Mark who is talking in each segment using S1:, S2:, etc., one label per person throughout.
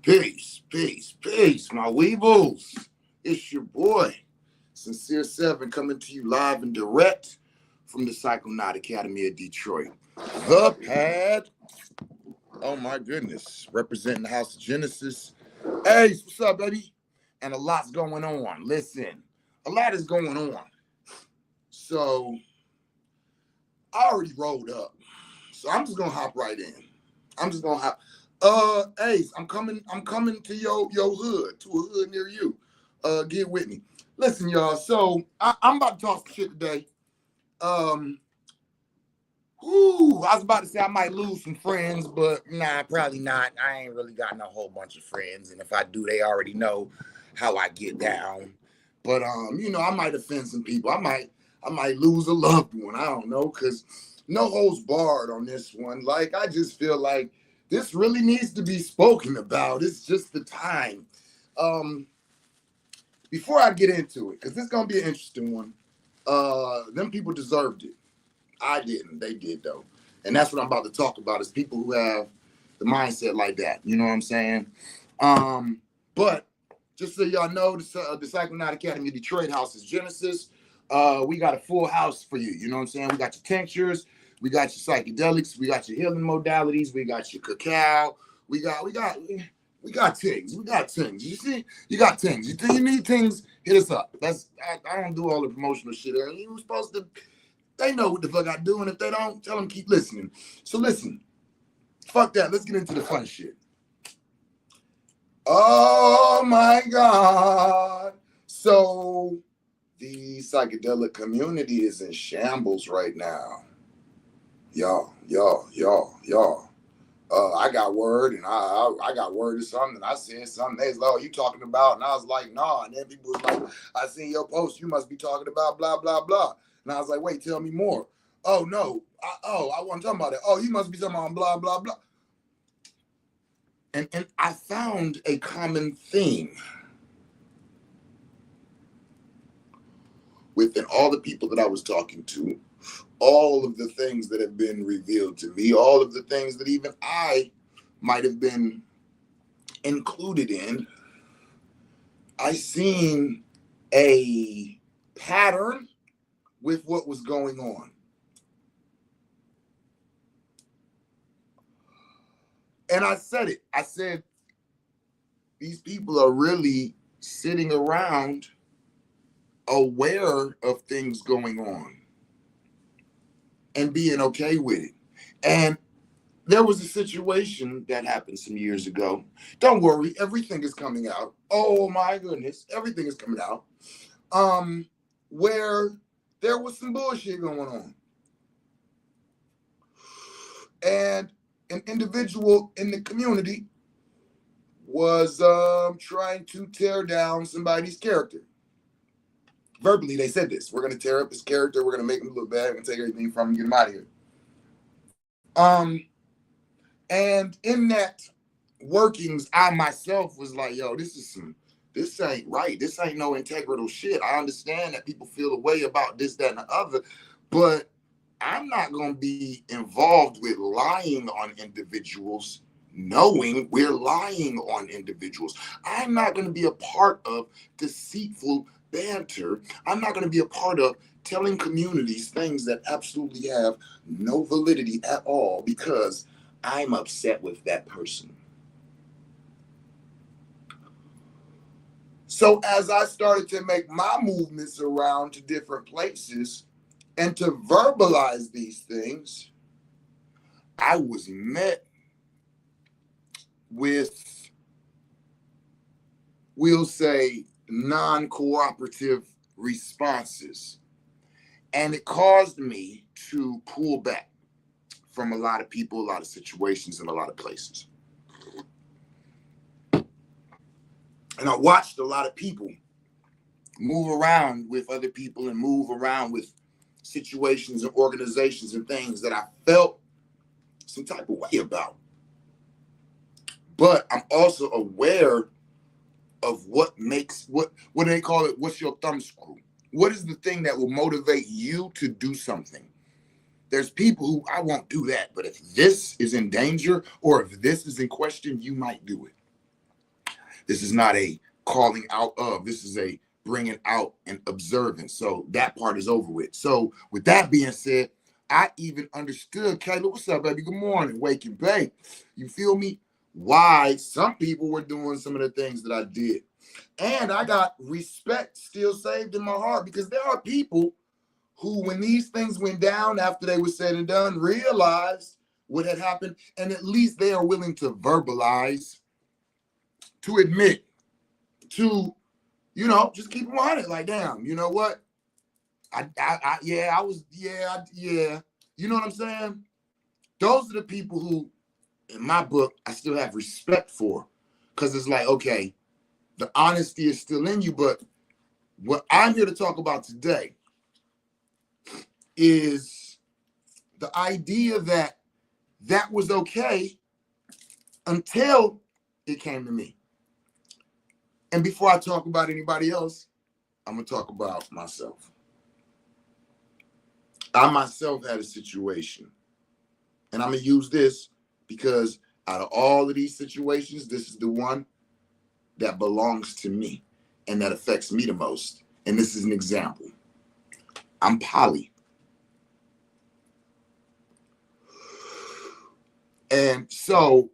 S1: Peace, my weebles. It's your boy, Sincere Seven, coming to you live and direct from the Psychonaut Academy of Detroit. The Pad. Oh my goodness. Representing the House of Genesis. Hey, what's up, baby? And a lot's going on. Listen, a lot is going on. So I already rolled up. So I'm just gonna hop right in. I'm just gonna hop. Ace, I'm coming to your hood, to a hood near you. Get with me. Listen, y'all. So I'm about to talk some shit today. I was about to say I might lose some friends, but nah, probably not. I ain't really got no whole bunch of friends, and if I do, they already know how I get down. But I might offend some people. I might lose a loved one. I don't know, cause no holds barred on this one. Like, I just feel like this really needs to be spoken about. It's just the time. Before I get into it, because this is gonna be an interesting one. Them people deserved it. I didn't. They did though, and that's what I'm about to talk about. Is people who have the mindset like that. You know what I'm saying? But just so y'all know, the Psychonaut Academy of Detroit House is Genesis. We got a full house for you. You know what I'm saying? We got your tinctures, we got your psychedelics, we got your healing modalities, we got your cacao, we got things. We got things. You see, you got things. You think you need things? Hit us up. I don't do all the promotional shit. You were supposed to. They know what the fuck I do, and if they don't, tell them keep listening. So listen, fuck that. Let's get into the fun shit. Oh my God. So the psychedelic community is in shambles right now. Y'all. I got word, and I got word of something, and I said something. They was like, "Oh, you talking about?" And I was like, "Nah." And then people was like, "I seen your post. You must be talking about blah blah blah." And I was like, "Wait, tell me more." Oh no. I wasn't talking about it. Oh, you must be talking about blah blah blah. And I found a common theme within all the people that I was talking to, all of the things that have been revealed to me, all of the things that even I might have been included in. I seen a pattern with what was going on. And I said it. I said, these people are really sitting around aware of things going on and being okay with it. And there was a situation that happened some years ago. Don't worry, everything is coming out. Oh my goodness, everything is coming out. Where there was some bullshit going on. And an individual in the community was trying to tear down somebody's character. Verbally, they said this. We're going to tear up his character. We're going to make him look bad. We're going to take everything from him and get him out of here. And in that workings, I myself was like, yo, this ain't right. This ain't no integral shit. I understand that people feel a way about this, that, and the other, but I'm not going to be involved with lying on individuals, knowing we're lying on individuals. I'm not going to be a part of deceitful banter. I'm not going to be a part of telling communities things that absolutely have no validity at all because I'm upset with that person. So as I started to make my movements around to different places and to verbalize these things, I was met with, we'll say, non-cooperative responses. And it caused me to pull back from a lot of people, a lot of situations, and a lot of places. And I watched a lot of people move around with other people and move around with situations and organizations and things that I felt some type of way about. But I'm also aware of what makes, what do they call it? What's your thumb screw? What is the thing that will motivate you to do something? There's people who, I won't do that, but if this is in danger or if this is in question, you might do it. This is not a calling out of. This is a bringing out and observing. So that part is over with. So with that being said, I even understood, Kayla, what's up, baby? Good morning, wake and bake. You feel me? Why some people were doing some of the things that I did. And I got respect still saved in my heart, because there are people who, when these things went down after they were said and done, realized what had happened, and at least they are willing to verbalize, to admit, to, you know, just keep them on it. Like, damn, you know what? Yeah. You know what I'm saying? Those are the people who, in my book, I still have respect for, because it's like, okay, the honesty is still in you. But what I'm here to talk about today is the idea that that was okay until it came to me. And before I talk about anybody else, I'm going to talk about myself. I myself had a situation, and I'm going to use this because out of all of these situations, this is the one that belongs to me and that affects me the most. And this is an example. I'm poly. And so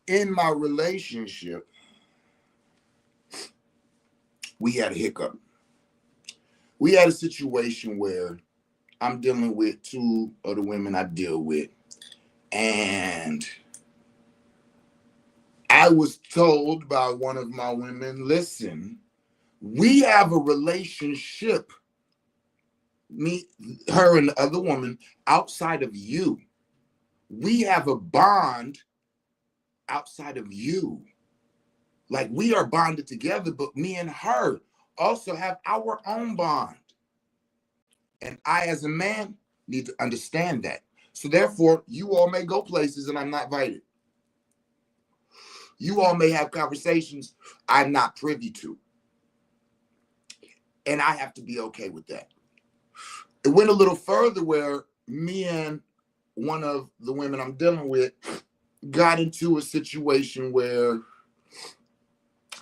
S1: in my relationship, we had a hiccup. We had a situation where I'm dealing with two of the women I deal with. And I was told by one of my women, listen, we have a relationship, me, her and the other woman, outside of you. We have a bond outside of you. Like, we are bonded together, but me and her also have our own bond. And I, as a man, need to understand that. So therefore, you all may go places and I'm not invited. You all may have conversations I'm not privy to. And I have to be okay with that. It went a little further where me and one of the women I'm dealing with got into a situation where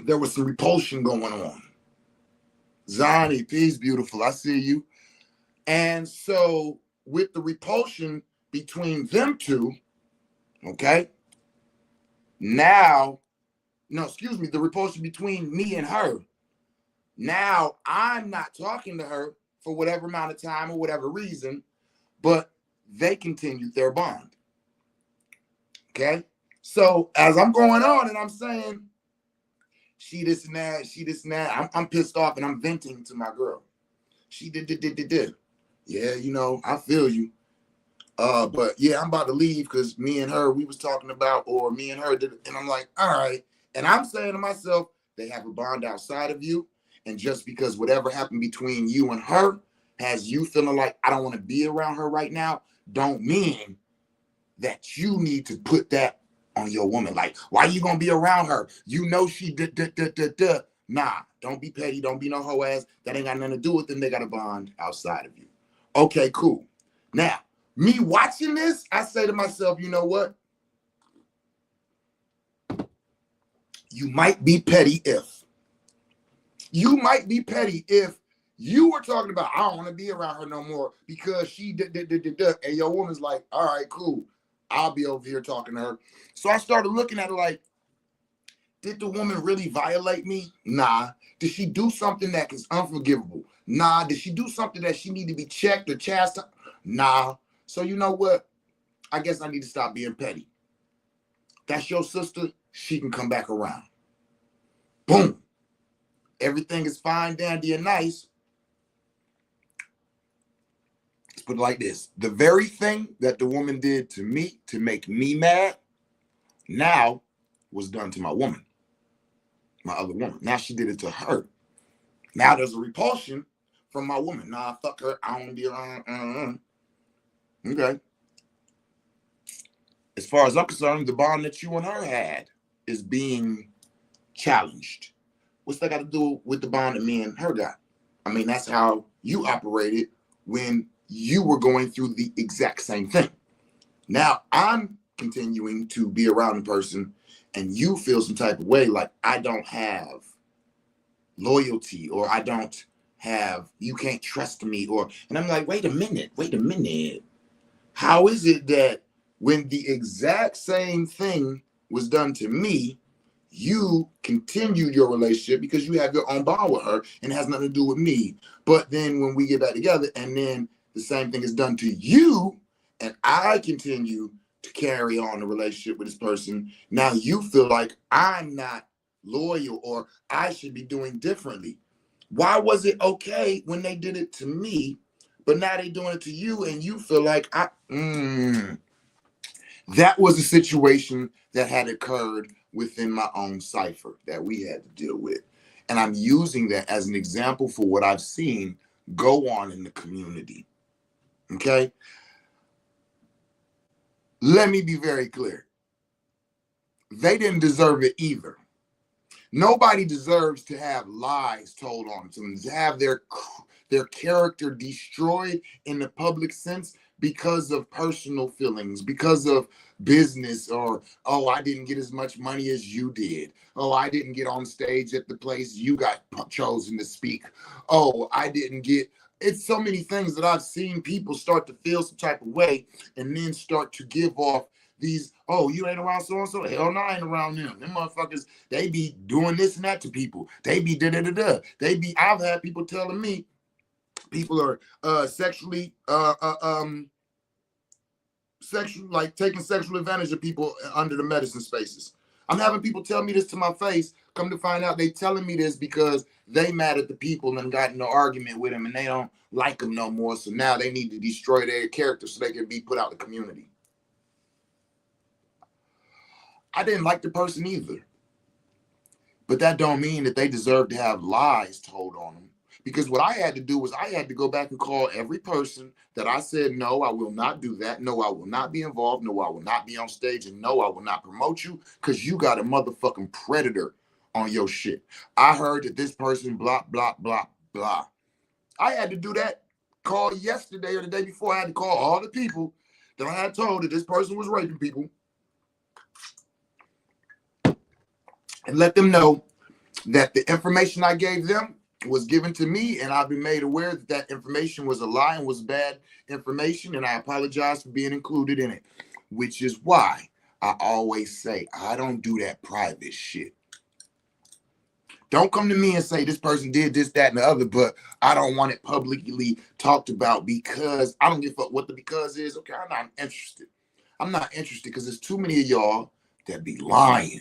S1: there was some repulsion going on. Zani, peace, beautiful. I see you. And so with the repulsion between them two, okay, the repulsion between me and her. Now I'm not talking to her for whatever amount of time or whatever reason, but they continued their bond. Okay. So as I'm going on and I'm saying, she this and that, I'm pissed off and I'm venting to my girl. She did. Yeah, you know, I feel you. But yeah, I'm about to leave because me and her, we was talking about, or me and her did, and I'm like, all right. And I'm saying to myself, they have a bond outside of you. And just because whatever happened between you and her has you feeling like I don't want to be around her right now, don't mean that you need to put that on your woman. Like, why you gonna be around her? You know she Nah, don't be petty. Don't be no hoe ass. That ain't got nothing to do with them. They got a bond outside of you. Okay, cool. Now, me watching this, I say to myself, you know what? You might be petty if you were talking about, I don't want to be around her no more because she did, and your woman's like, all right, cool. I'll be over here talking to her. So I started looking at it like, did the woman really violate me? Nah. Did she do something that is unforgivable? Nah. Did she do something that she need to be checked or chastised? Nah. So you know what? I guess I need to stop being petty. That's your sister. She can come back around. Boom. Everything is fine, dandy, and nice. Let's put it like this. The very thing that the woman did to me to make me mad now was done to my woman, my other woman. Now she did it to her. Now there's a repulsion from my woman. Nah, fuck her. I don't want to be around. Okay. As far as I'm concerned, the bond that you and her had is being challenged. What's that got to do with the bond that me and her got? I mean, that's how you operated when you were going through the exact same thing. Now I'm continuing to be around the person and you feel some type of way, like I don't have loyalty, or I don't have, you can't trust me, or, and I'm like, wait a minute. How is it that when the exact same thing was done to me, you continued your relationship because you have your own bond with her and it has nothing to do with me? But then when we get back together and then the same thing is done to you and I continue to carry on the relationship with this person, now you feel like I'm not loyal or I should be doing differently. Why was it okay when they did it to me, but now they doing it to you and you feel like that was a situation that had occurred within my own cipher that we had to deal with. And I'm using that as an example for what I've seen go on in the community. Okay? Let me be very clear. They didn't deserve it either. Nobody deserves to have lies told on them, to have their character destroyed in the public sense because of personal feelings, because of business, or, oh, I didn't get as much money as you did. Oh, I didn't get on stage at the place you got chosen to speak. Oh, I didn't get. It's so many things that I've seen people start to feel some type of way and then start to give off these, oh, you ain't around so-and-so? Hell no, I ain't around them. Them motherfuckers, they be doing this and that to people. They be da-da-da-da. I've had people telling me people are sexually like taking sexual advantage of people under the medicine spaces. I'm having people tell me this to my face. Come to find out, they telling me this because they mad at the people and got in an argument with them and they don't like them no more. So now they need to destroy their character so they can be put out the community. I didn't like the person either. But that don't mean that they deserve to have lies told on them. Because what I had to do was I had to go back and call every person that I said, no, I will not do that. No, I will not be involved. No, I will not be on stage. And no, I will not promote you because you got a motherfucking predator on your shit. I heard that this person blah, blah, blah, blah. I had to do that call yesterday or the day before. I had to call all the people that I had told that this person was raping people and let them know that the information I gave them was given to me, and I've been made aware that that information was a lie and was bad information, and I apologize for being included in it, which is why I always say I don't do that private shit. Don't come to me and say this person did this, that, and the other, but I don't want it publicly talked about because I don't give a fuck what the because is. Okay, I'm not interested. I'm not interested because there's too many of y'all that be lying.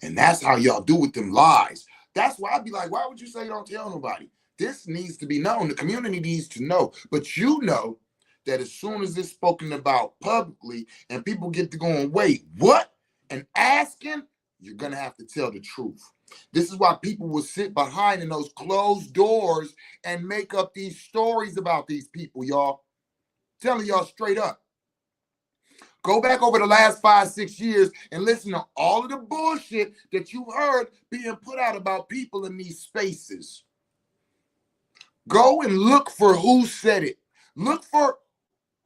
S1: And that's how y'all do with them lies. That's why I'd be like, why would you say don't tell nobody? This needs to be known. The community needs to know. But you know that as soon as it's spoken about publicly and people get to going, wait, what? And asking, you're going to have to tell the truth. This is why people will sit behind in those closed doors and make up these stories about these people, y'all. Telling y'all straight up. Go back over the last 5-6 years and listen to all of the bullshit that you've heard being put out about people in these spaces. Go and look for who said it. Look for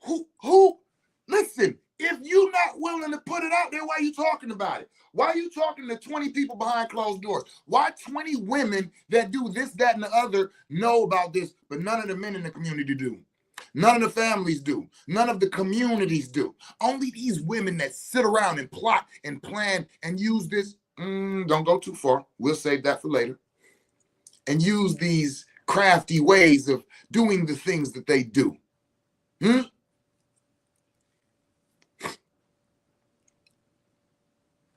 S1: who. Listen, if you're not willing to put it out there, why are you talking about it? Why are you talking to 20 people behind closed doors? Why 20 women that do this, that, and the other know about this, but none of the men in the community do? None of the families do. None of the communities do. Only these women that sit around and plot and plan and use this. Don't go too far. We'll save that for later. And use these crafty ways of doing the things that they do.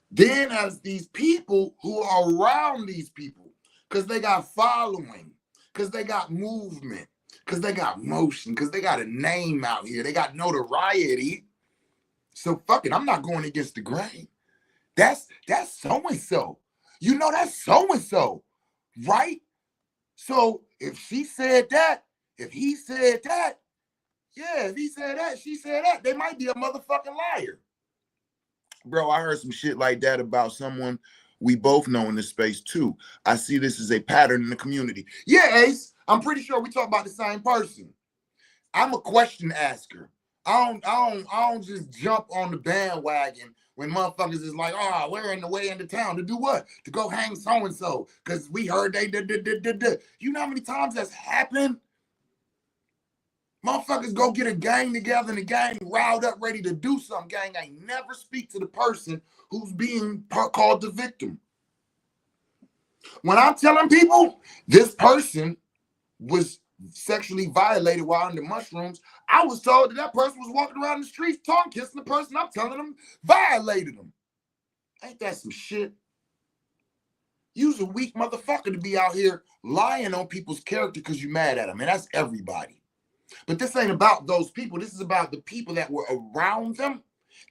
S1: Then as these people who are around these people, because they got following, because they got movement, because they got motion, because they got a name out here. They got notoriety. So fuck it, I'm not going against the grain. That's so-and-so. You know that's so-and-so, right? So if she said that, if he said that, yeah, if he said that, she said that, they might be a motherfucking liar. Bro, I heard some shit like that about someone we both know in this space too. I see this as a pattern in the community. Yeah, Ace, I'm pretty sure we talk about the same person. I'm a question asker. I don't just jump on the bandwagon When motherfuckers is like, oh, we're in the way into town to do what? To go hang so-and-so because we heard they did. You know how many times that's happened? Motherfuckers go get a gang together and the gang riled up ready to do something. Gang ain't never speak to the person who's being called the victim. When I'm telling people this person was sexually violated while under mushrooms, I was told that person was walking around the streets tongue kissing the person I'm telling them violated them. Ain't that some shit? You's a weak motherfucker to be out here lying on people's character because you mad at them, and that's everybody. But this ain't about those people. This is about the people that were around them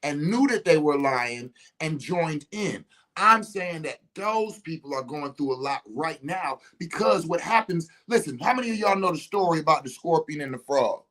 S1: and knew that they were lying and joined in. I'm saying that those people are going through a lot right now because what happens, listen, how many of y'all know the story about the scorpion and the frog?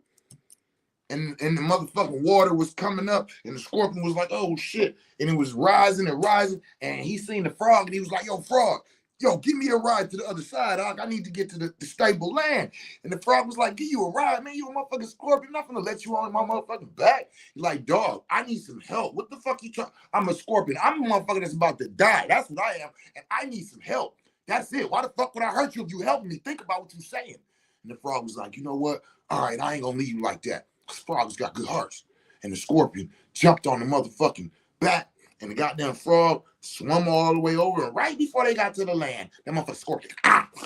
S1: And the motherfucking water was coming up and the scorpion was like, oh shit. And it was rising and rising. And he seen the frog and he was like, yo, frog, yo, give me a ride to the other side. I need to get to the stable land. And the frog was like, give you a ride, man. You a motherfucking scorpion. I'm not gonna let you on my motherfucking back. He's like, dog, I need some help. What the fuck you talking? I'm a scorpion. I'm a motherfucker that's about to die. That's what I am. And I need some help. That's it. Why the fuck would I hurt you if you help me? Think about what you're saying. And the frog was like, you know what? All right, I ain't gonna leave you like that. Frogs got good hearts. And the scorpion jumped on the motherfucking back, and the goddamn frog swum all the way over. And right before they got to the land, that motherfucking scorpion,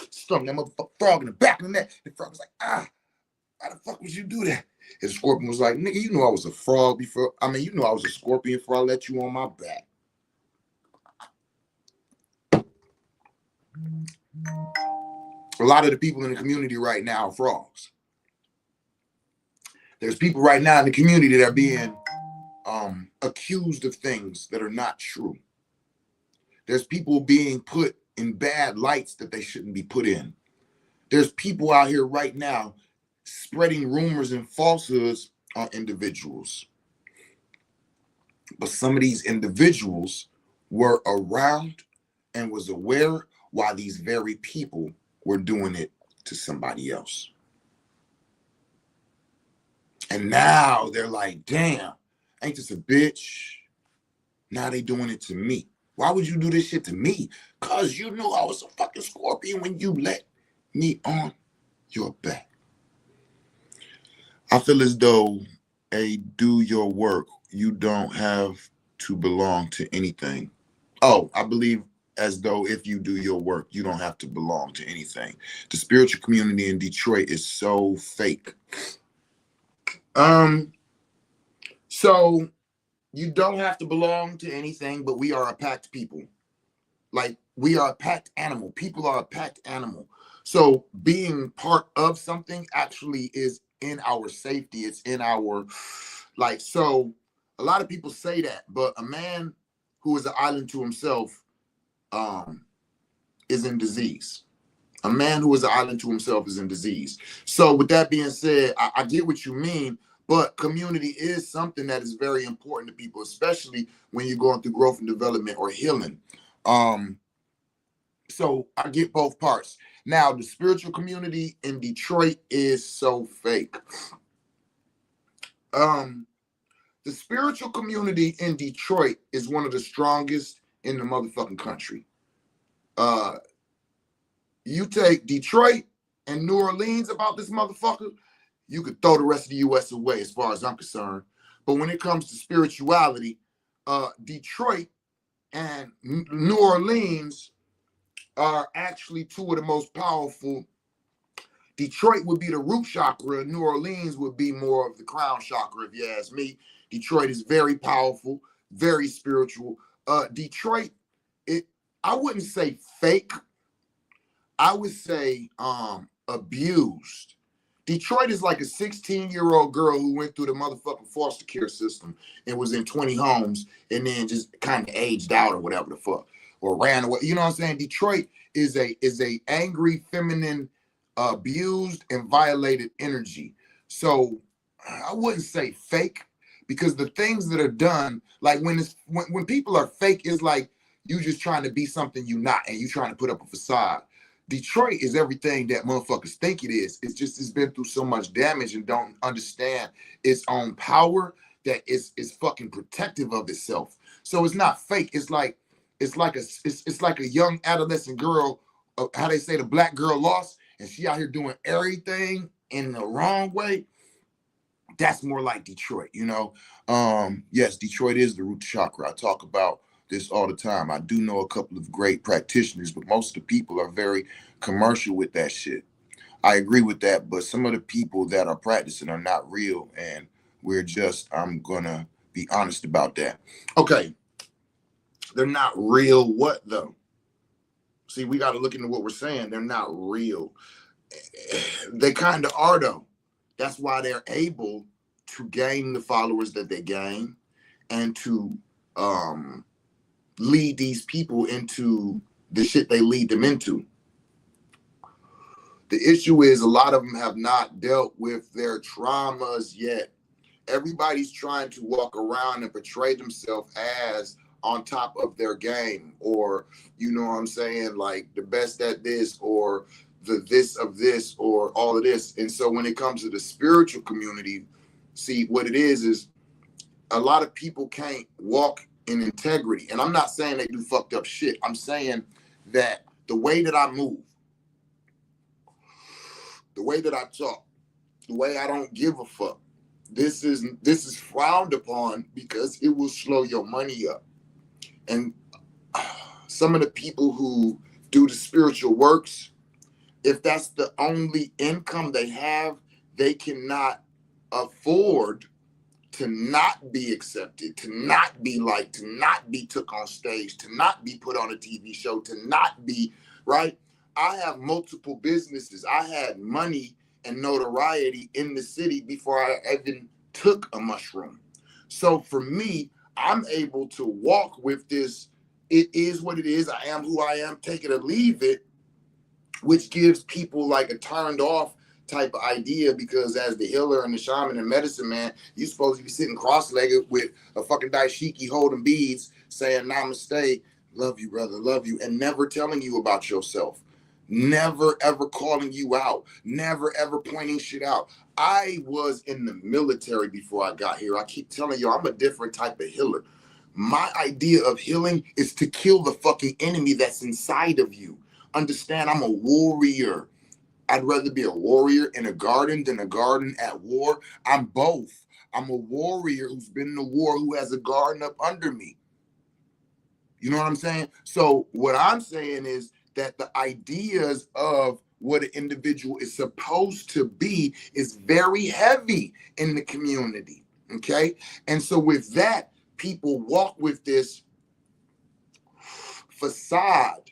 S1: stung that motherfucking frog in the back of the neck. The frog was like, why the fuck would you do that? And the scorpion was like, nigga, you know I was a frog before. I mean, you know I was a scorpion before I let you on my back. A lot of the people in the community right now are frogs. There's people right now in the community that are being accused of things that are not true. There's people being put in bad lights that they shouldn't be put in. There's people out here right now spreading rumors and falsehoods on individuals. But some of these individuals were around and was aware while these very people were doing it to somebody else. And now they're like, damn, ain't this a bitch? Now they doing it to me. Why would you do this shit to me? Because you knew I was a fucking scorpion when you let me on your back. I feel as though do your work. You don't have to belong to anything. Oh, I believe as though if you do your work, you don't have to belong to anything. The spiritual community in Detroit is so fake. So you don't have to belong to anything, but we are a packed people. Like we are a packed animal. People are a packed animal. So being part of something actually is in our safety. It's in our, so a lot of people say that, but a man who is an island to himself is in disease. A man who is an island to himself is in disease. So with that being said, I get what you mean, but community is something that is very important to people, especially when you're going through growth and development or healing. So I get both parts. Now, the spiritual community in Detroit is so fake. The spiritual community in Detroit is one of the strongest in the motherfucking country. You take Detroit and New Orleans about this motherfucker, you could throw the rest of the U.S. away as far as I'm concerned. But when it comes to spirituality, Detroit and New Orleans are actually two of the most powerful. Detroit would be the root chakra. New Orleans would be more of the crown chakra, if you ask me. Detroit is very powerful, very spiritual. Detroit, I wouldn't say fake. I would say abused. Detroit is like a 16-year-old girl who went through the motherfucking foster care system and was in 20 homes and then just kind of aged out or whatever the fuck, or ran away. You know what I'm saying? Detroit is a angry, feminine, abused and violated energy. So I wouldn't say fake, because the things that are done, like when people are fake, it's like you just trying to be something you're not, and you trying to put up a facade. Detroit is everything that motherfuckers think it is. It's been through so much damage and don't understand its own power that is fucking protective of itself. So it's not fake. It's like a young adolescent girl. How they say the black girl lost, and she out here doing everything in the wrong way. That's more like Detroit, you know. Yes, Detroit is the root chakra. I talk about this all the time. I do know a couple of great practitioners, but most of the people are very commercial with that shit. I agree with that, but some of the people that are practicing are not real, and I'm gonna be honest about that. Okay, they're not real. What though? See, we got to look into what we're saying. They're not real. They kind of are though. That's why they're able to gain the followers that they gain, and to lead these people into the shit they lead them into. The issue is a lot of them have not dealt with their traumas yet. Everybody's trying to walk around and portray themselves as on top of their game, or you know what I'm saying, like the best at this, or the this of this, or all of this. And so when it comes to the spiritual community, see what it is a lot of people can't walk in integrity. And I'm not saying they do fucked up shit. I'm saying that the way that I move, the way that I talk, the way I don't give a fuck, this is frowned upon because it will slow your money up. And some of the people who do the spiritual works, if that's the only income they have, they cannot afford to not be accepted, to not be liked, to not be took on stage, to not be put on a TV show, to not be, right? I have multiple businesses. I had money and notoriety in the city before I even took a mushroom. So for me, I'm able to walk with this. It is what it is. I am who I am. Take it or leave it, which gives people like a turned off type of idea, because as the healer and the shaman and medicine man, you're supposed to be sitting cross-legged with a fucking daishiki holding beads saying namaste, love you brother, love you, and never telling you about yourself, never ever calling you out, never ever pointing shit out. I was in the military before I got here. I keep telling you, I'm a different type of healer. My idea of healing is to kill the fucking enemy that's inside of you. Understand, I'm a warrior. I'd rather be a warrior in a garden than a garden at war. I'm both. I'm a warrior who's been in a war, who has a garden up under me. You know what I'm saying? So what I'm saying is that the ideas of what an individual is supposed to be is very heavy in the community. Okay? And so with that, people walk with this facade.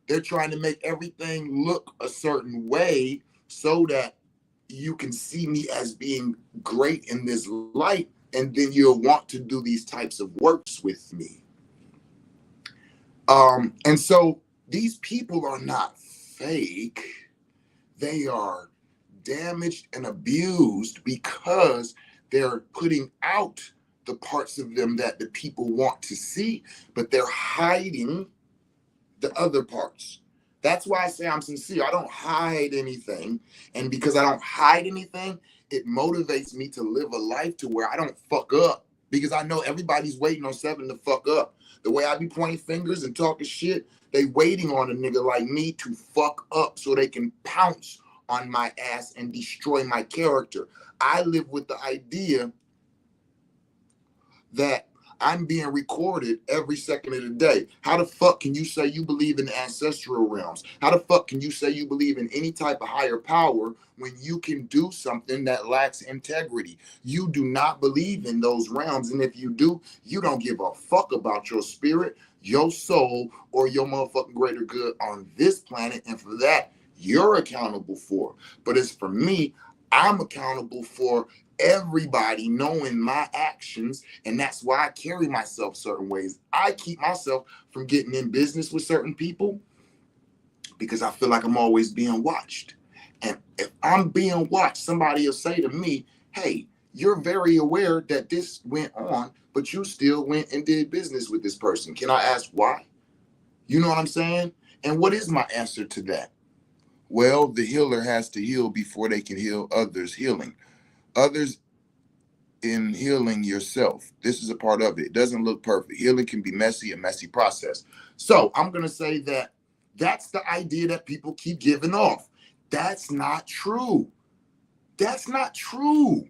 S1: They're trying to make everything look a certain way so that you can see me as being great in this light, and then you'll want to do these types of works with me. And so these people are not fake. They are damaged and abused because they're putting out the parts of them that the people want to see, but they're hiding the other parts. That's why I say I'm sincere. I don't hide anything. And because I don't hide anything, it motivates me to live a life to where I don't fuck up. Because I know everybody's waiting on Seven to fuck up. The way I be pointing fingers and talking shit, they waiting on a nigga like me to fuck up so they can pounce on my ass and destroy my character. I live with the idea that I'm being recorded every second of the day. How the fuck can you say you believe in ancestral realms? How the fuck can you say you believe in any type of higher power when you can do something that lacks integrity? You do not believe in those realms. And if you do, you don't give a fuck about your spirit, your soul, or your motherfucking greater good on this planet. And for that, you're accountable for. But as for me, I'm accountable for everybody knowing my actions, and that's why I carry myself certain ways. I keep myself from getting in business with certain people because I feel like I'm always being watched. And if I'm being watched, somebody will say to me, hey, you're very aware that this went on, but you still went and did business with this person. Can I ask why? You know what I'm saying? And what is my answer to that? Well, the healer has to heal before they can heal others healing. Others in healing yourself. This is a part of it. It doesn't look perfect. Healing can be messy, a messy process. So I'm going to say that that's the idea that people keep giving off. That's not true. That's not true.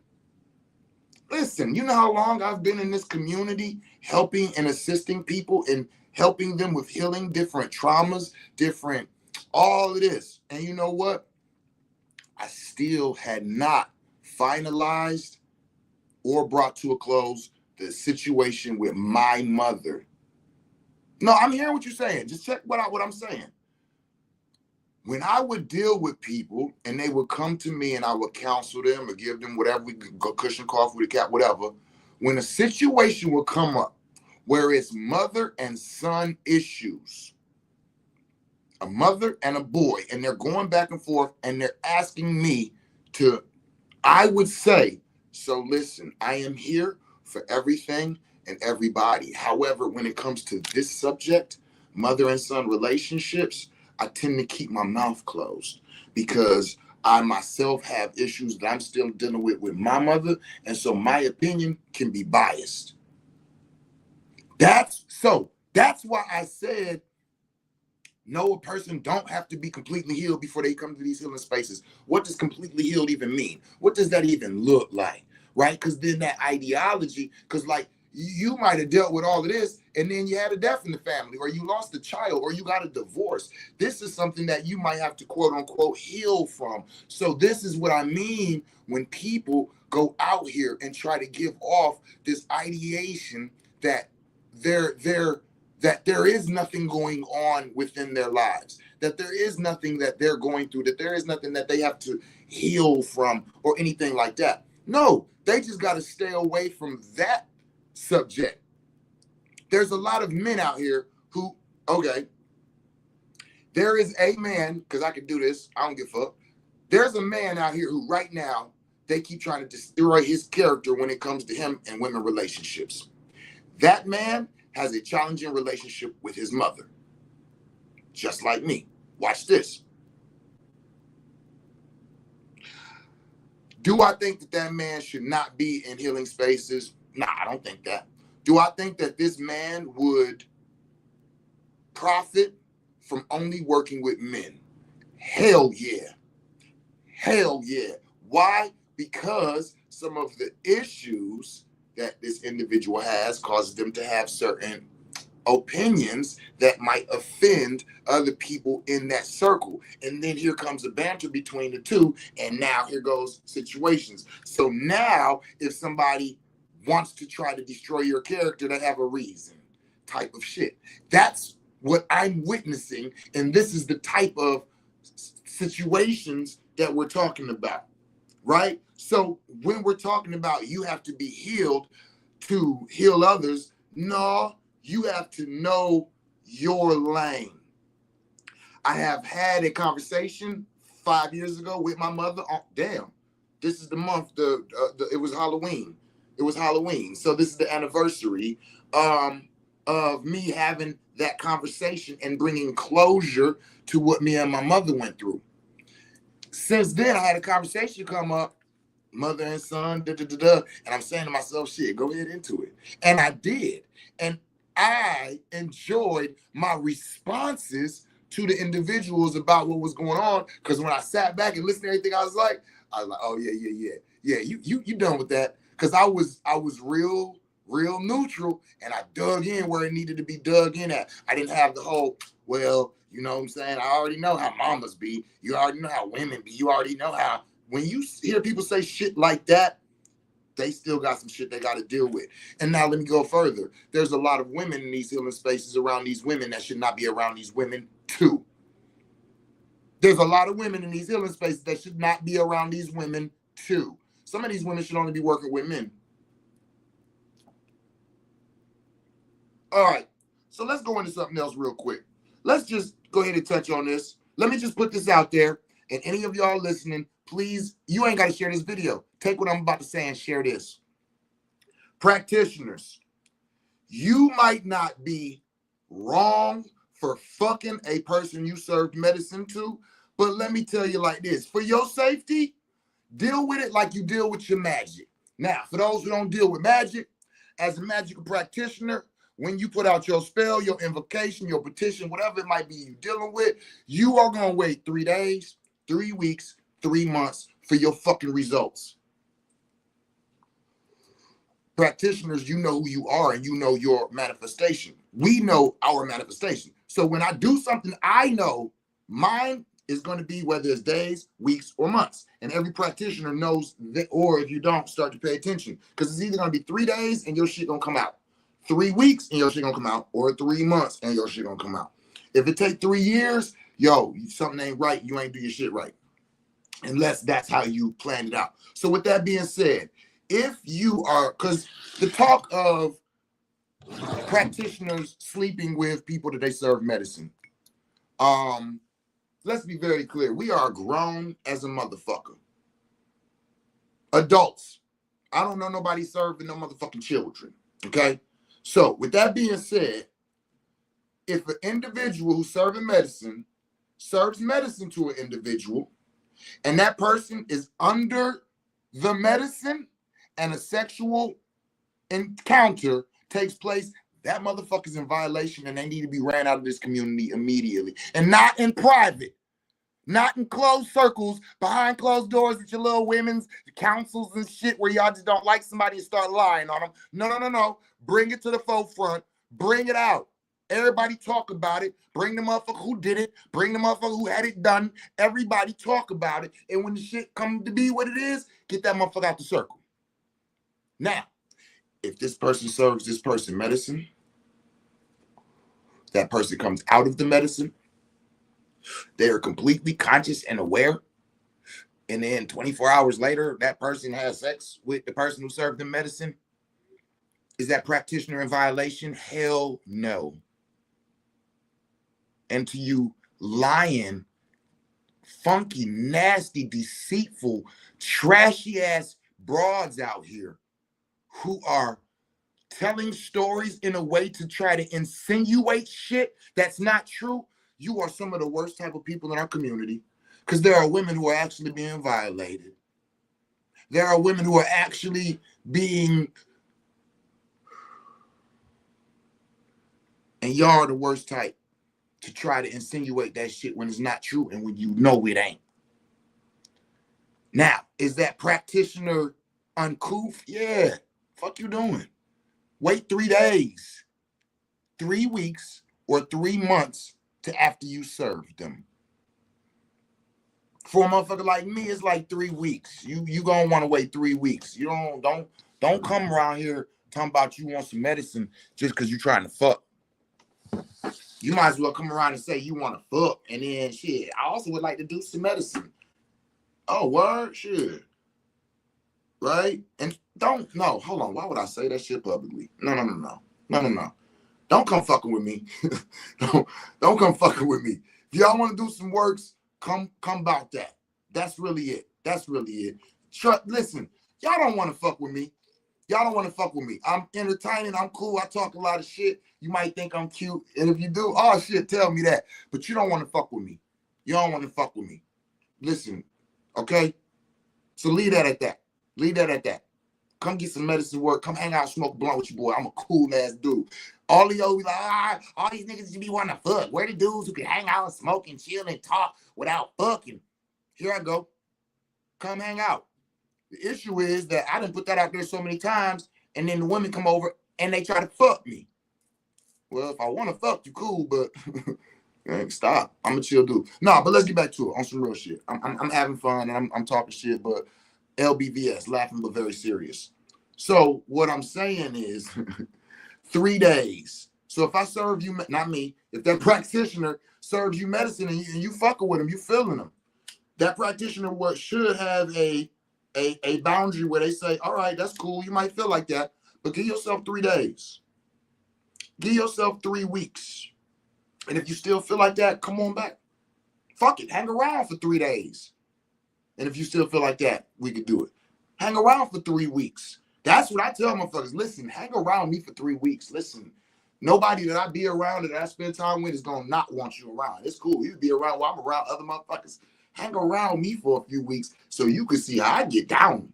S1: Listen, you know how long I've been in this community helping and assisting people and helping them with healing different traumas, different, all of this. And you know what? I still had not finalized or brought to a close the situation with my mother. No, I'm hearing what you're saying. Just check what I'm saying. When I would deal with people and they would come to me and I would counsel them or give them whatever, we could go cushion coffee with a cat, whatever. When a situation would come up where it's mother and son issues, a mother and a boy, and they're going back and forth and they're asking me to, I would say, so listen, I am here for everything and everybody. However, when it comes to this subject, mother and son relationships, I tend to keep my mouth closed because I myself have issues that I'm still dealing with my mother. And so my opinion can be biased. That's why I said, no, a person don't have to be completely healed before they come to these healing spaces. What does completely healed even mean? What does that even look like? Right? Because then that ideology, because like you might have dealt with all of this and then you had a death in the family or you lost a child or you got a divorce. This is something that you might have to quote unquote heal from. So this is what I mean when people go out here and try to give off this ideation that that there is nothing going on within their lives, that there is nothing that they're going through, that there is nothing that they have to heal from or anything like that. No, they just got to stay away from that subject. There's a lot of men out here who, okay, there is a man, because I can do this, I don't give a fuck. There's a man out here who right now, they keep trying to destroy his character when it comes to him and women relationships. That man has a challenging relationship with his mother, just like me. Watch this. Do I think that that man should not be in healing spaces? Nah, I don't think that. Do I think that this man would profit from only working with men? Hell yeah. Hell yeah. Why? Because some of the issues that this individual has causes them to have certain opinions that might offend other people in that circle. And then here comes a banter between the two, and now here goes situations. So now if somebody wants to try to destroy your character, they have a reason, type of shit. That's what I'm witnessing, and this is the type of situations that we're talking about, right? So when we're talking about you have to be healed to heal others, no, you have to know your lane. I have had a conversation 5 years ago with my mother. Oh, damn, this is the month. It was Halloween. It was Halloween, so this is the anniversary of me having that conversation and bringing closure to what me and my mother went through. Since then, I had a conversation come up, mother and son, and I'm saying to myself, shit, go ahead into it. And I did. And I enjoyed my responses to the individuals about what was going on. Because when I sat back and listened to everything, I was like, oh yeah. You done with that? Because I was real neutral, and I dug in where it needed to be dug in at. I didn't have the whole, well, you know what I'm saying? I already know how mamas be. You already know how women be. You already know how. When you hear people say shit like that, they still got some shit they got to deal with. And now let me go further. There's a lot of women in these healing spaces around these women that should not be around these women too. There's a lot of women in these healing spaces that should not be around these women too. Some of these women should only be working with men. All right, so let's go into something else real quick. Let's just go ahead and touch on this. Let me just put this out there. And any of y'all listening, please, you ain't got to share this video. Take what I'm about to say and share this. Practitioners, you might not be wrong for fucking a person you served medicine to, but let me tell you like this. For your safety, deal with it like you deal with your magic. Now, for those who don't deal with magic, as a magical practitioner, when you put out your spell, your invocation, your petition, whatever it might be you're dealing with, you are going to wait 3 days, 3 weeks, 3 months for your fucking results. Practitioners, you know who you are and you know your manifestation. We know our manifestation. So when I do something, I know mine is going to be whether it's days, weeks, or months. And every practitioner knows that, or if you don't, start to pay attention. Because it's either going to be 3 days and your shit going to come out. 3 weeks and your shit going to come out. Or 3 months and your shit going to come out. If it take 3 years, yo, something ain't right. You ain't do your shit right. Unless that's how you planned it out. So with that being said, if you are, because the talk of practitioners sleeping with people that they serve medicine, let's be very clear. We are grown as a motherfucker. Adults. I don't know nobody serving no motherfucking children. Okay? So, with that being said, if an individual who's serving medicine serves medicine to an individual, and that person is under the medicine and a sexual encounter takes place, that motherfucker's in violation and they need to be ran out of this community immediately. And not in private, not in closed circles, behind closed doors at your little women's councils and shit where y'all just don't like somebody and start lying on them. No. Bring it to the forefront. Bring it out. Everybody talk about it. Bring the motherfucker who did it. Bring the motherfucker who had it done. Everybody talk about it. And when the shit comes to be what it is, get that motherfucker out the circle. Now, if this person serves this person medicine, that person comes out of the medicine, they are completely conscious and aware, and then 24 hours later, that person has sex with the person who served them medicine, is that practitioner in violation? Hell no. And to you lying, funky, nasty, deceitful, trashy ass broads out here who are telling stories in a way to try to insinuate shit that's not true, you are some of the worst type of people in our community, because there are women who are actually being violated. There are women who are actually being, and y'all are the worst type to try to insinuate that shit when it's not true and when you know it ain't. Now, is that practitioner uncouth? Yeah. Fuck you doing? Wait 3 days, 3 weeks, or 3 months to after you serve them. For a motherfucker like me, it's like 3 weeks. You gonna want to wait 3 weeks. You don't come around here talking about you want some medicine just because you're trying to fuck. You might as well come around and say you want to fuck, and then shit, I also would like to do some medicine. Oh, word? Shit. Right? And hold on. Why would I say that shit publicly? No. Don't come fucking with me. don't come fucking with me. If y'all want to do some works, come about that. That's really it. Listen, y'all don't want to fuck with me. I'm entertaining. I'm cool. I talk a lot of shit. You might think I'm cute. And if you do, oh shit, tell me that. But you don't want to fuck with me. Listen, okay? So leave that at that. Come get some medicine work. Come hang out, smoke a blunt with your boy. I'm a cool ass dude. All of y'all be like, all these niggas just be wanting to fuck. Where the dudes who can hang out and smoke and chill and talk without fucking? Here I go. Come hang out. The issue is that I done put that out there so many times, and then the women come over and they try to fuck me. Well, if I want to fuck you, cool, but stop. I'm a chill dude. No, but let's get back to it on some real shit. I'm having fun and I'm talking shit, but LBVS, laughing but very serious. So what I'm saying is 3 days. So if I serve you, not me, if that practitioner serves you medicine and you fucking with him, you feeling him, that practitioner should have a boundary where they say, all right, that's cool. You might feel like that, but give yourself 3 days. Give yourself 3 weeks. And if you still feel like that, come on back. Fuck it. Hang around for 3 days. And if you still feel like that, we could do it. Hang around for 3 weeks. That's what I tell motherfuckers. Listen, hang around me for 3 weeks. Listen, nobody that I be around that I spend time with is going to not want you around. It's cool. You be around while I'm around other motherfuckers. Hang around me for a few weeks so you can see how I get down.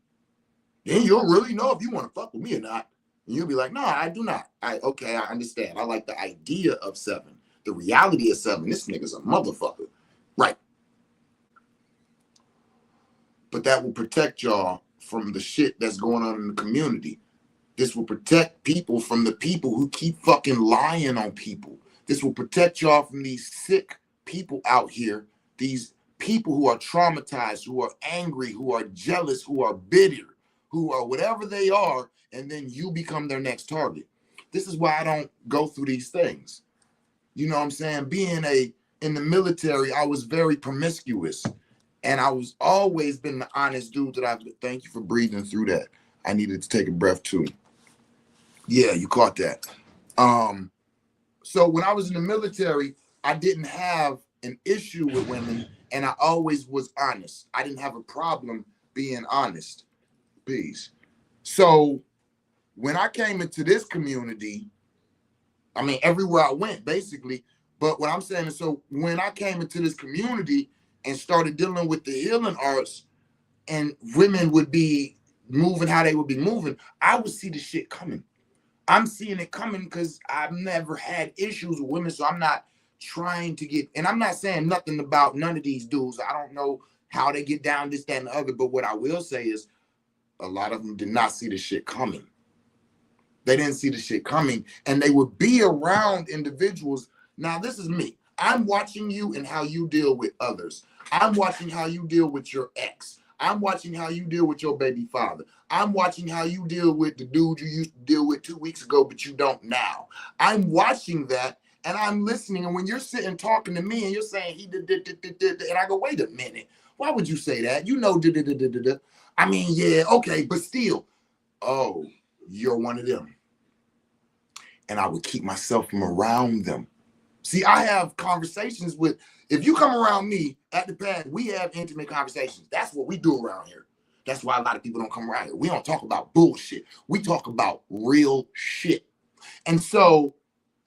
S1: Then you'll really know if you want to fuck with me or not. And you'll be like, no, I do not. Okay, I understand. I like the idea of 7. The reality of 7, this nigga's a motherfucker. Right. But that will protect y'all from the shit that's going on in the community. This will protect people from the people who keep fucking lying on people. This will protect y'all from these sick people out here, these people who are traumatized, who are angry, who are jealous, who are bitter, who are whatever they are, and then you become their next target. This is why I don't go through these things. You know what I'm saying? Being in the military, I was very promiscuous. And I was always been the honest dude that thank you for breathing through that. I needed to take a breath too. Yeah, you caught that. So when I was in the military, I didn't have an issue with women, and I always was honest. I didn't have a problem being honest. Peace. So when I came into this community, I mean, everywhere I went, basically, but what I'm saying is, so when I came into this community and started dealing with the healing arts, and women would be moving how they would be moving, I would see the shit coming. I'm seeing it coming because I've never had issues with women, so I'm not trying to get, and I'm not saying nothing about none of these dudes. I don't know how they get down, this, that, and the other, but what I will say is a lot of them did not see the shit coming. They didn't see the shit coming, and they would be around individuals. Now, this is me. I'm watching you and how you deal with others. I'm watching how you deal with your ex. I'm watching how you deal with your baby father. I'm watching how you deal with the dude you used to deal with 2 weeks ago, but you don't now. I'm watching that, and I'm listening. And when you're sitting talking to me and you're saying he did, and I go, wait a minute. Why would you say that? You know, I mean, yeah, okay, but still, oh, you're one of them. And I would keep myself from around them. See, I have conversations with, if you come around me at the pad, we have intimate conversations. That's what we do around here. That's why a lot of people don't come around here. We don't talk about bullshit. We talk about real shit. And so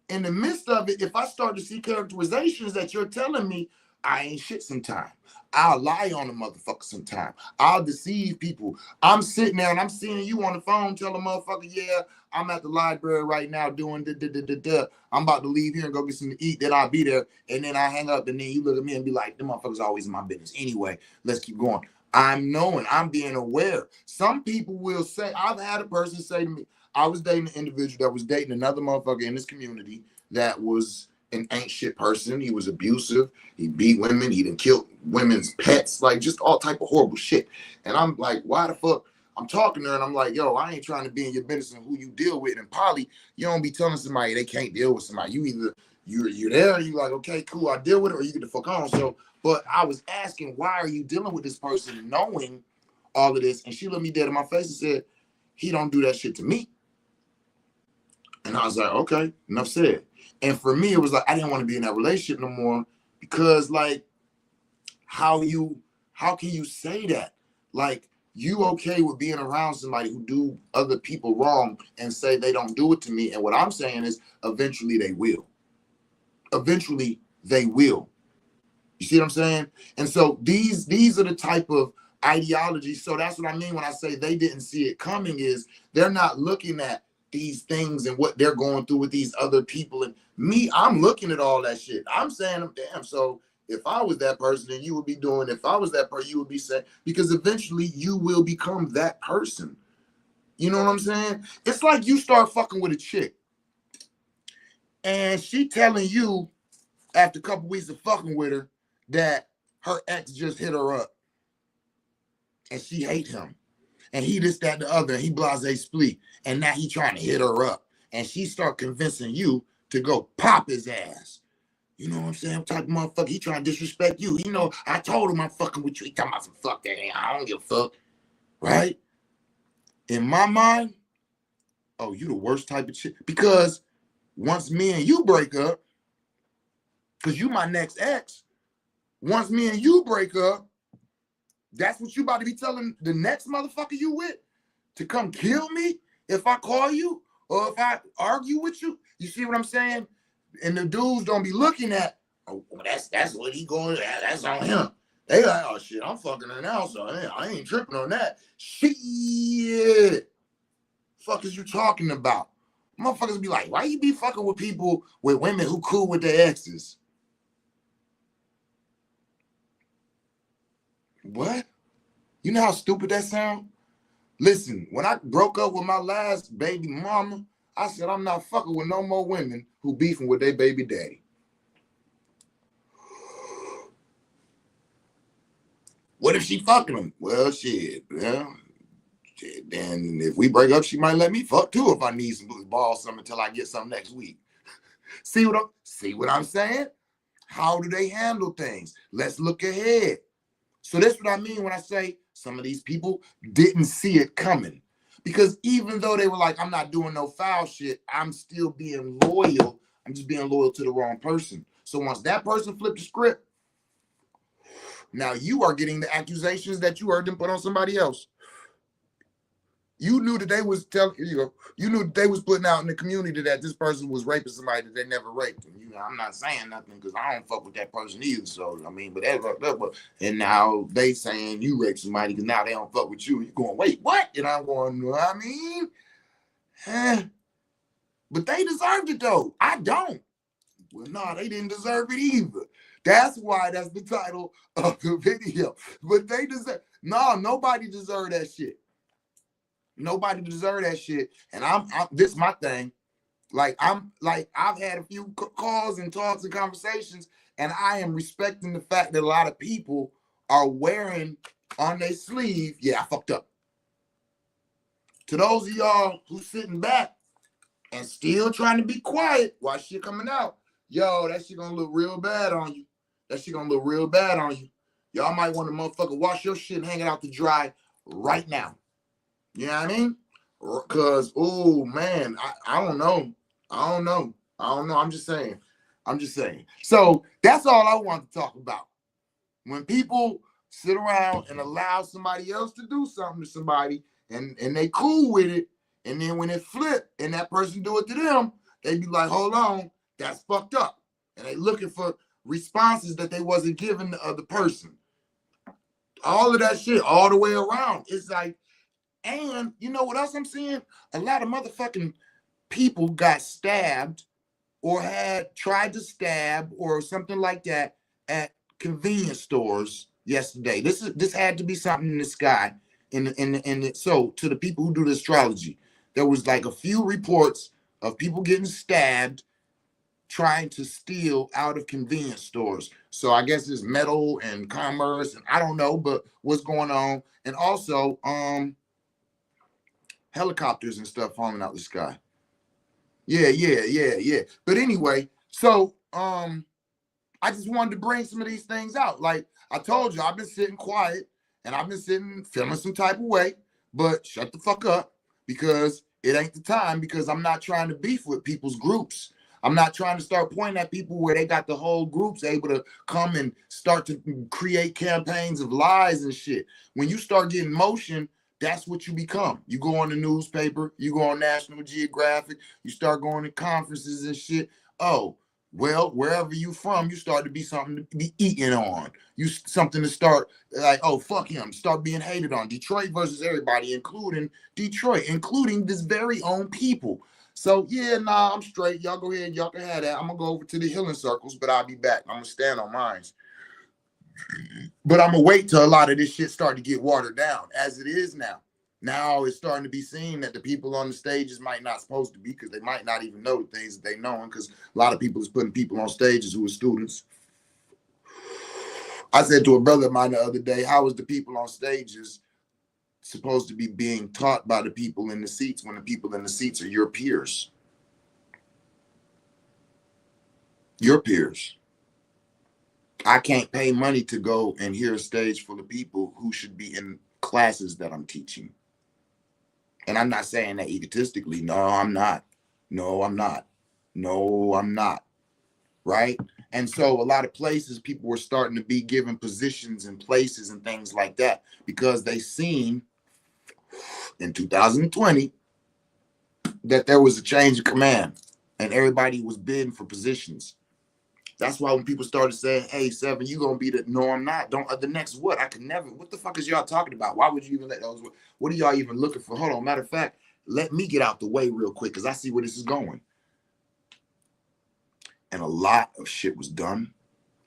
S1: in the midst of it, if I start to see characterizations that you're telling me, I ain't shit sometime. I'll lie on a motherfucker sometime. I'll deceive people. I'm sitting there and I'm seeing you on the phone tell a motherfucker, yeah, I'm at the library right now doing da. I'm about to leave here and go get something to eat. Then I'll be there. And then I hang up and then you look at me and be like, the motherfucker's always in my business. Anyway, let's keep going. I'm knowing, I'm being aware. Some people will say, I've had a person say to me, I was dating an individual that was dating another motherfucker in this community that was an ain't shit person. He was abusive. He beat women. He done killed women's pets, like just all type of horrible shit. And I'm like, why the fuck? I'm talking to her and I'm like, yo, I ain't trying to be in your business and who you deal with. And probably you don't be telling somebody they can't deal with somebody. You either you're there and you like, okay, cool, I deal with it, or you get the fuck on. So, but I was asking, why are you dealing with this person knowing all of this? And she looked me dead in my face and said, he don't do that shit to me. And I was like, okay, enough said. And for me, it was like, I didn't want to be in that relationship no more because like, how can you say that? Like, you okay with being around somebody who do other people wrong and say they don't do it to me? And what I'm saying is eventually they will. Eventually they will. You see what I'm saying? And so these are the type of ideologies. So that's what I mean when I say they didn't see it coming, is they're not looking at these things and what they're going through with these other people. And me, I'm looking at all that shit. I'm saying, damn, so if I was that person, then you would be doing, if I was that person, you would be saying, because eventually you will become that person. You know what I'm saying? It's like you start fucking with a chick and she telling you after a couple weeks of fucking with her that her ex just hit her up and she hate him. And he this, that, the other, and he blase split. And now he trying to hit her up. And she start convincing you to go pop his ass. You know what I'm saying? I'm talking motherfucker, he trying to disrespect you. You know, I told him I'm fucking with you. He talking about some fuck that. I don't give a fuck. Right? In my mind, oh, you the worst type of shit. Because once me and you break up, because you my next ex, once me and you break up, that's what you about to be telling the next motherfucker you with to come kill me if I call you or if I argue with you. You see what I'm saying? And the dudes don't be looking at, oh, that's what he going, that's on him. They like, oh shit, I'm fucking her now, so I ain't tripping on that. Shit. Fuck is you talking about? Motherfuckers be like, why you be fucking with people, with women who cool with their exes? What? You know how stupid that sound? Listen, when I broke up with my last baby mama, I said I'm not fucking with no more women who beefing with their baby daddy. What if she fucking him? Well, shit. Well, shit, then if we break up, she might let me fuck too if I need some ball some until I get some next week. See what I'm saying? How do they handle things? Let's look ahead. So that's what I mean when I say some of these people didn't see it coming. Because even though they were like, I'm not doing no foul shit, I'm still being loyal. I'm just being loyal to the wrong person. So once that person flipped the script, now you are getting the accusations that you heard them put on somebody else. You knew that they was telling you knew that they was putting out in the community that this person was raping somebody that they never raped. And I'm not saying nothing because I don't fuck with that person either. So I mean, but and now they saying you raped somebody because now they don't fuck with you. You going, wait, what? And I'm going, I mean, but they deserved it though. I don't. Well, no, they didn't deserve it either. That's why that's the title of the video. But they deserve. No, nobody deserved that shit. Nobody deserve that shit. And I'm this is my thing. I've had a few calls and talks and conversations, and I am respecting the fact that a lot of people are wearing on their sleeve, yeah, I fucked up. To those of y'all who sitting back and still trying to be quiet while shit coming out, yo, that shit gonna look real bad on you. That shit gonna look real bad on you. Y'all might want to motherfucker wash your shit and hang it out to dry right now. You know what I mean? Because, oh, man, I don't know. I don't know. I'm just saying. So that's all I want to talk about. When people sit around and allow somebody else to do something to somebody and they cool with it, and then when it flip and that person do it to them, they be like, hold on, that's fucked up. And they looking for responses that they wasn't giving the other person. All of that shit all the way around. It's like, and you know what else I'm seeing? A lot of motherfucking people got stabbed or had tried to stab or something like that at convenience stores yesterday. This had to be something in the sky. So to the people who do the astrology, there was like a few reports of people getting stabbed trying to steal out of convenience stores. So I guess it's metal and commerce and I don't know, but what's going on? And also, helicopters and stuff falling out the sky. Yeah. But anyway, so I just wanted to bring some of these things out. Like I told you, I've been sitting quiet and I've been sitting feeling some type of way, but shut the fuck up because it ain't the time because I'm not trying to beef with people's groups. I'm not trying to start pointing at people where they got the whole groups able to come and start to create campaigns of lies and shit. When you start getting motion, that's what you become. You go on the newspaper, you go on National Geographic, you start going to conferences and shit. Oh, well, wherever you from, you start to be something to be eaten on. You something to start like, oh, fuck him. Start being hated on. Detroit versus everybody, including Detroit, including this very own people. So yeah, nah, I'm straight. Y'all go ahead. Y'all can have that. I'm gonna go over to the healing circles, but I'll be back. I'm gonna stand on mine. But I'm gonna wait till a lot of this shit start to get watered down, as it is now. Now it's starting to be seen that the people on the stages might not supposed to be because they might not even know the things that they know. Because a lot of people is putting people on stages who are students. I said to a brother of mine the other day, how is the people on stages supposed to be being taught by the people in the seats when the people in the seats are your peers? Your peers. I can't pay money to go and hear a stage full of people who should be in classes that I'm teaching. And I'm not saying that egotistically. No, I'm not. Right? And so a lot of places people were starting to be given positions and places and things like that because they seen in 2020 that there was a change of command and everybody was bidding for positions. That's why when people started saying, hey, Seven, you gonna be the no, I'm not. Don't the next what? I could never. What the fuck is y'all talking about? Why would you even let those? What are y'all even looking for? Hold on. Matter of fact, let me get out the way real quick because I see where this is going. And a lot of shit was done.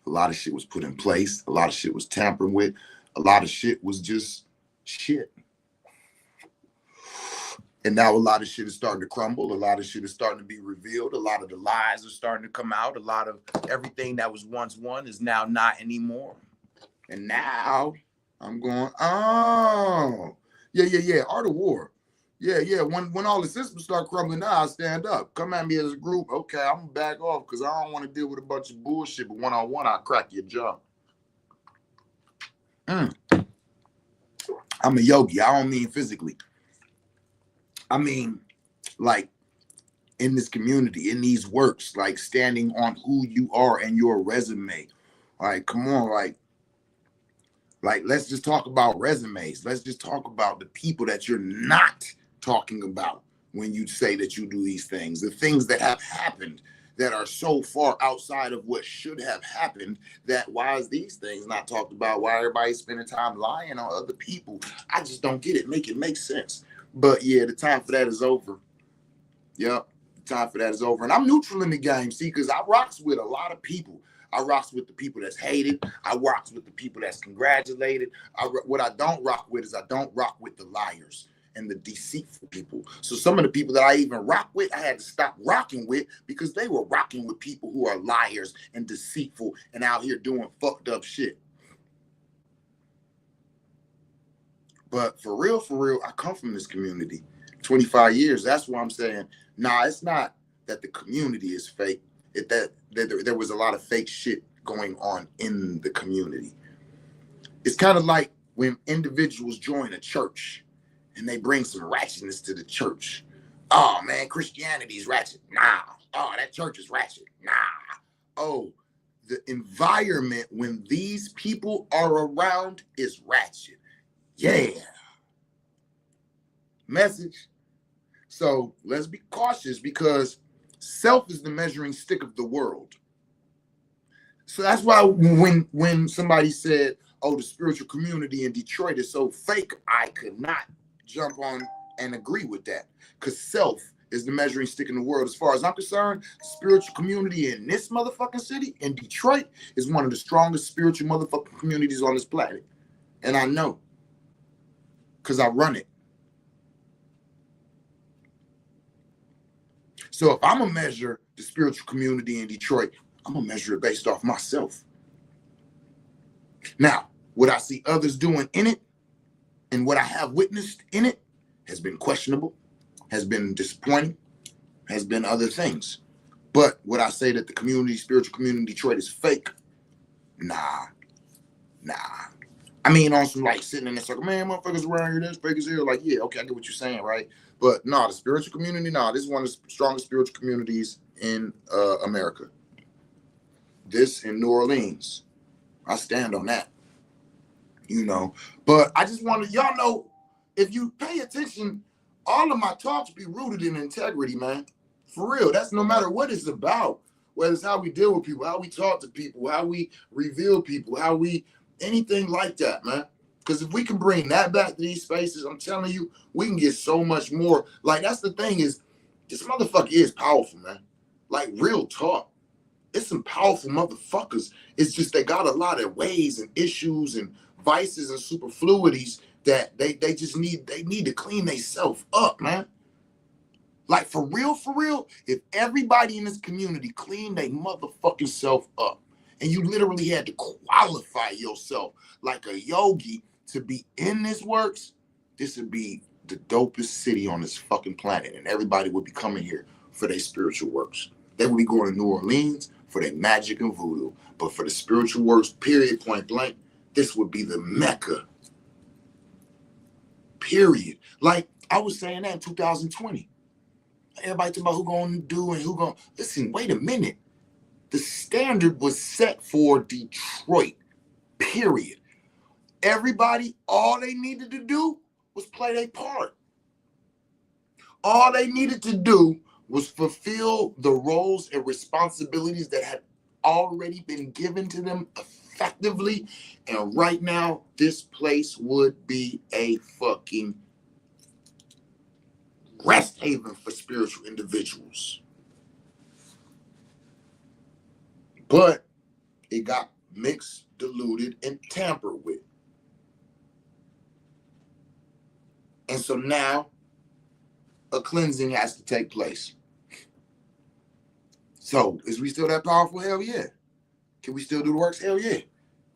S1: A lot of shit was put in place. A lot of shit was tampered with. A lot of shit was just shit. And now a lot of shit is starting to crumble. A lot of shit is starting to be revealed. A lot of the lies are starting to come out. A lot of everything that was once one is now not anymore. And now I'm going, oh, yeah. Art of War. Yeah. When all the systems start crumbling, now I stand up. Come at me as a group. Okay, I'm gonna back off because I don't want to deal with a bunch of bullshit. But one-on-one, I'll crack your jaw. I'm a yogi. I don't mean physically. I mean, like in this community, in these works, like standing on who you are and your resume. Like, come on, like let's just talk about resumes. Let's just talk about the people that you're not talking about when you say that you do these things, the things that have happened that are so far outside of what should have happened that why is these things not talked about? Why everybody's spending time lying on other people? I just don't get it. Make it make sense. But yeah, the time for that is over. Yep, the time for that is over. And I'm neutral in the game, see, because I rocks with a lot of people. I rocks with the people that's hated. I rocks with the people that's congratulated. What I don't rock with is I don't rock with the liars and the deceitful people. So some of the people that I even rock with, I had to stop rocking with because they were rocking with people who are liars and deceitful and out here doing fucked up shit. But for real, I come from this community. 25 years. That's why I'm saying, nah, it's not that the community is fake. That there was a lot of fake shit going on in the community. It's kind of like when individuals join a church and they bring some ratchetness to the church. Oh man, Christianity's ratchet. Nah. Oh, that church is ratchet. Nah. Oh, the environment when these people are around is ratchet. Yeah. Message. So let's be cautious because self is the measuring stick of the world. So that's why when somebody said, oh, the spiritual community in Detroit is so fake, I could not jump on and agree with that because self is the measuring stick in the world. As far as I'm concerned, the spiritual community in this motherfucking city, in Detroit, is one of the strongest spiritual motherfucking communities on this planet. And I know because I run it. So if I'm going to measure the spiritual community in Detroit, I'm going to measure it based off myself. Now, what I see others doing in it and what I have witnessed in it has been questionable, has been disappointing, has been other things. But would I say that the community, spiritual community in Detroit is fake? Nah. I mean, on some like sitting in the circle, man, motherfuckers around here, that's fake as hell. Like, yeah, okay, I get what you're saying, right? But no, the spiritual community, this is one of the strongest spiritual communities in America. This in New Orleans, I stand on that, But I just want to, y'all know, if you pay attention, all of my talks be rooted in integrity, man. For real, that's no matter what it's about. Whether it's how we deal with people, how we talk to people, how we reveal people, anything like that, man. Because if we can bring that back to these spaces, I'm telling you, we can get so much more. Like, that's the thing is, this motherfucker is powerful, man. Like, real talk. It's some powerful motherfuckers. It's just they got a lot of ways and issues and vices and superfluities that they need to clean themselves up, man. Like, for real, if everybody in this community cleaned their motherfucking self up, and you literally had to qualify yourself like a yogi to be in this works, this would be the dopest city on this fucking planet. And everybody would be coming here for their spiritual works. They would be going to New Orleans for their magic and voodoo. But for the spiritual works, period, point blank, this would be the Mecca. Period. Like I was saying that in 2020. Everybody talking about who gonna do and who gonna... Listen, wait a minute. The standard was set for Detroit, period. Everybody, all they needed to do was play their part. All they needed to do was fulfill the roles and responsibilities that had already been given to them effectively. And right now, this place would be a fucking rest haven for spiritual individuals. But it got mixed, diluted, and tampered with. And so now a cleansing has to take place. So is we still that powerful? Hell yeah. Can we still do the works? Hell yeah.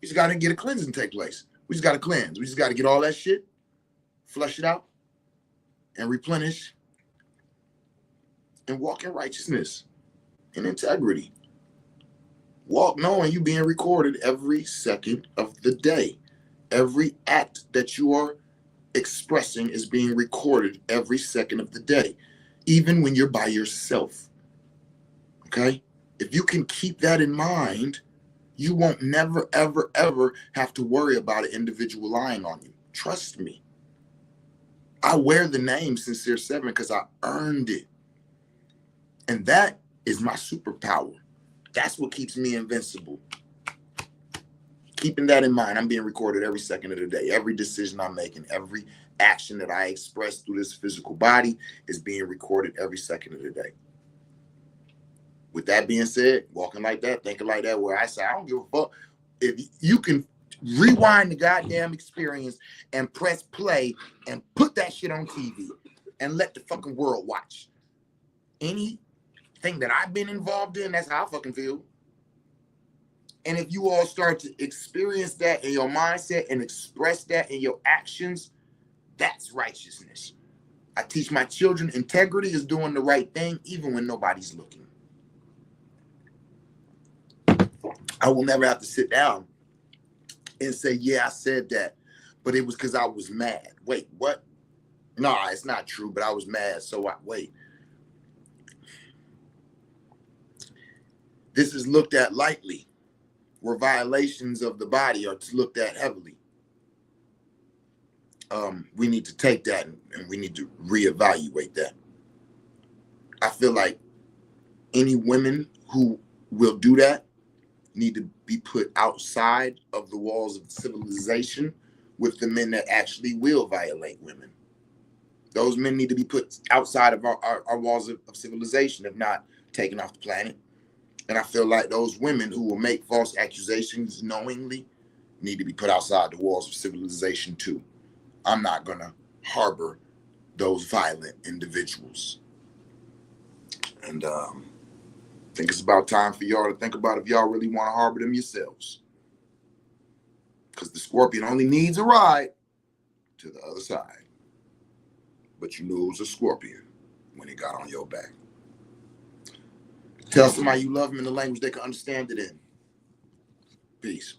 S1: We just got to get a cleansing take place. We just got to cleanse. We just got to get all that shit, flush it out, and replenish, and walk in righteousness and integrity. Walk knowing you being recorded every second of the day. Every act that you are expressing is being recorded every second of the day, even when you're by yourself. Okay? If you can keep that in mind, you won't never, ever, ever have to worry about an individual lying on you. Trust me. I wear the name Sincere 7 because I earned it. And that is my superpower. That's what keeps me invincible. Keeping that in mind, I'm being recorded every second of the day. Every decision I'm making, every action that I express through this physical body is being recorded every second of the day. With that being said, walking like that, thinking like that, where I say, I don't give a fuck. If you can rewind the goddamn experience and press play and put that shit on TV and let the fucking world watch. Anything that I've been involved in, that's how I fucking feel. And if you all start to experience that in your mindset and express that in your actions, that's righteousness. I teach my children integrity is doing the right thing even when nobody's looking. I will never have to sit down and say, yeah, I said that, but it was because I was mad. Wait, what? No, it's not true, but I was mad, so wait. This is looked at lightly, where violations of the body are looked at heavily. We need to take that and we need to reevaluate that. I feel like any women who will do that need to be put outside of the walls of civilization with the men that actually will violate women. Those men need to be put outside of our walls of civilization, if not taken off the planet. And I feel like those women who will make false accusations knowingly need to be put outside the walls of civilization too. I'm not going to harbor those violent individuals. And I think it's about time for y'all to think about if y'all really want to harbor them yourselves. Because the scorpion only needs a ride to the other side. But you knew it was a scorpion when it got on your back. Tell somebody you love them in the language they can understand it in. Peace.